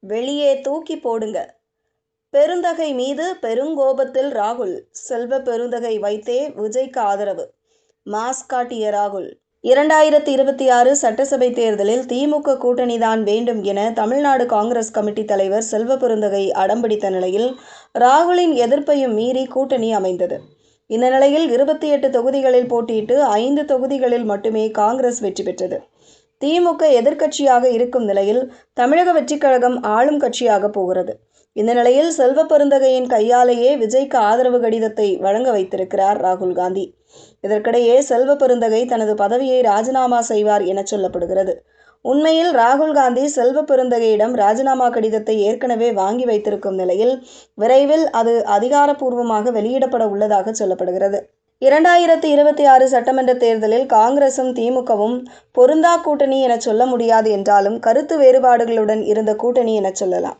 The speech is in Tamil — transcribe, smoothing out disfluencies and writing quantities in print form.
வெளியே தூக்கி போடுங்க. பெருந்தகை மீது பெருங்கோபத்தில் ராகுல். செல்வ பெருந்தகை வைத்தே விஜய்க்கு ஆதரவு. மாஸ் காட்டிய ராகுல். 2026 சட்டசபை தேர்தலில் திமுக கூட்டணிதான் வேண்டும் என தமிழ்நாடு காங்கிரஸ் கமிட்டி தலைவர் செல்வ பெருந்தகை அடம்பிடித்த நிலையில் ராகுலின் எதிர்ப்பையும் மீறி கூட்டணி அமைந்தது. இந்த நிலையில் 28 தொகுதிகளில் போட்டியிட்டு 5 தொகுதிகளில் மட்டுமே காங்கிரஸ் வெற்றி பெற்றது. திமுக எதிர்க்கட்சியாக இருக்கும் நிலையில் தமிழக வெற்றிக் கழகம் ஆளும் கட்சியாக போகிறது. இந்த நிலையில் செல்வ பெருந்தகையின் கையாலேயே விஜய்க்கு ஆதரவு கடிதத்தை வழங்க வைத்திருக்கிறார் ராகுல் காந்தி. இதற்கிடையே செல்வ பெருந்தகை தனது பதவியை ராஜினாமா செய்வார் என சொல்லப்படுகிறது. உண்மையில் ராகுல் காந்தி செல்வ பெருந்தகையிடம் ராஜினாமா கடிதத்தை ஏற்கனவே வாங்கி வைத்திருக்கும் நிலையில் விரைவில் அது அதிகாரப்பூர்வமாக வெளியிடப்பட உள்ளதாக சொல்லப்படுகிறது. 2026 சட்டமன்ற தேர்தலில் காங்கிரசும் திமுகவும் பொருந்தா கூட்டணி என சொல்ல முடியாது என்றாலும் கருத்து வேறுபாடுகளுடன் இருந்த கூட்டணி என சொல்லலாம்.